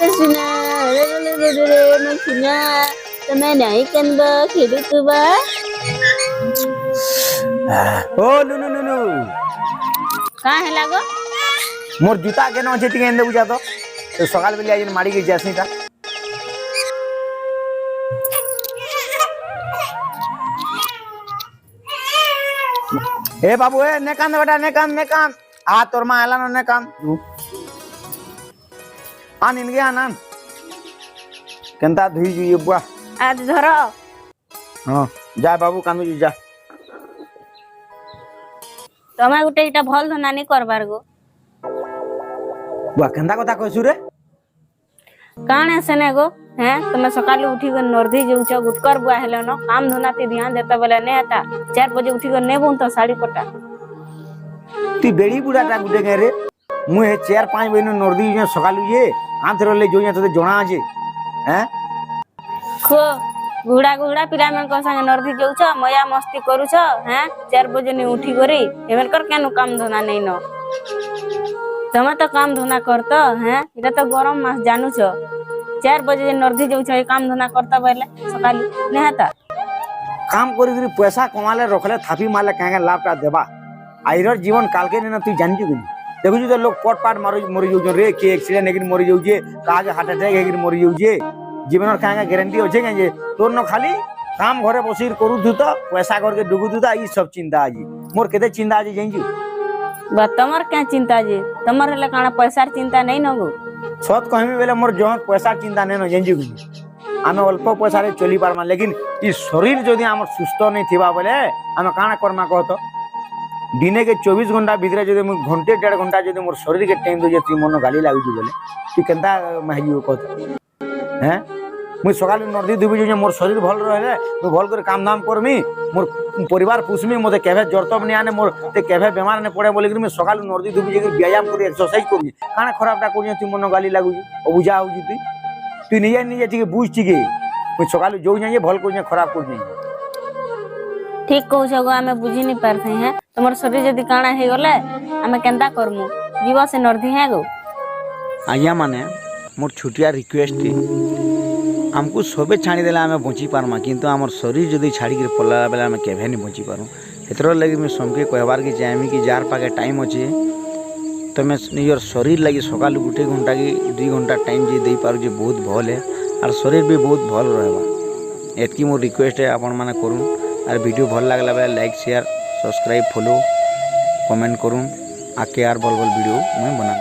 सुना सुना तुम्हें नहीं कनबा खेलुतुबा ओ लुलु लुलु कहाँ है लागो मोर जूता के न टिके एंदे बुझा तो सकाल बेले आज माड़ी के जासनी ता ए बाबू ए ने कान बेटा ने कान आ तोर मा आला ने कान आन इनगे आनन केनता धुई जुई बुआ आज धरो हां जा बाबू कानू जी जा तमे गुटे इटा भल धना नहीं करबार गो बुआ केनता कथा कहसु रे काणे सेने गो हैं तमे सकाल उठी गो नर्धी जोउछ गुटकर बुआ हेलो न काम धना ते ध्यान देता बेले ने आता 4 बजे उठी गो ने बोन तो साड़ी पटा ती बेड़ी बुढ़ाटा गुटे के रे मु हे 4-5 बजे नर्दी जे सकालु जे आंथरो ले जोया तते जणा आजे हैं खो गुड़ा गुड़ा पिला मन को संग नर्धी जोउछ मया मस्ती करूछ हैं 4 बजे ने उठी गरी एमन कर केनु काम धना नहीं न तमे तो काम धना करत हैं इटा तो गरम मास जानूछ 4 बजे नर्धी जोउछ ए काम धना करता बेले सकाल ने हता काम करी पैसा कमाले रखले थापी मारले काहे लाभटा देबा आइरर जीवन काल के न तू जानजु कि देखु तो लोग पट पाट मरी जाऊ रे के एक्सीडेंट हेगिन मरी जाऊ जे काज हार्ट अटैक हेगिन मरी जाऊ जे जीवन काहे गारंटी होछे के जे तोर न खाली काम घरे बसिर करू दु तो पैसा करके डुगु दु ता ई सब चिंता आजी मोर केते चिंता आजी जानजु बा तमर क्या चिंता जे तमर हले काना पैसा चिंता नहीं न गो सत कहमी बेले मोर जो पैसा चिंता नहीं न जानजु कि आमे अल्प पैसा रे चली पारमा लेकिन ई शरीर जदी हमर सुस्त नहीं थिबा बेले आमे काना करमा कहतो दिने के 24 घंटा भीतर जब घंटे 1.5 घंटा जब मोर शरीर के टाइम दे ती मन गाली लागु बोले तू केनता महजियो कहत हैं मुई सकाल नर्दी दुबी जे मोर शरीर भल रहले तो भल कर काम धाम करमी मोर परिवार पुसमी मते केभे जरतब नहीं आने मोर ते केभे बीमार ने पड़े बोले कि मैं सकाल नर्दी दुबी जे व्यायाम करी एक्सरसाइज करी काना खराबटा करी तू मन गाली लागु बुझा हो जी तू निजे निजे ठीक बुझ ठीक मुई सकाल जो जाए भल कर खराब कर नहीं ठीक कहू छगो आमे बुझी नहीं पारथे हैं तमर शरीर जदी काना हे गले आमे केनता करमु जीवा से नर्धी है गो आज्ञा माने मोर छुटिया रिक्वेस्ट थी हमको सबे छाणी देला आमे बची पारमा किंतु हमर शरीर जदी छाड़ी के पल्ला बेला आमे केभे नहीं बची पारू एतरो लगी मैं समके कहबार के चाहेमी कि जार पाके टाइम अछि तमे नियर शरीर लगी सकाल 1 घंटा की 2 घंटा टाइम जे दे पारू जे बहुत भल है और शरीर भी बहुत भल रहबा एतकी मोर रिक्वेस्ट है आपण माने करू और वीडियो भल लागला बेला like share subscribe follow comment करूँ आके यार भल भल वीडियो मैं बना।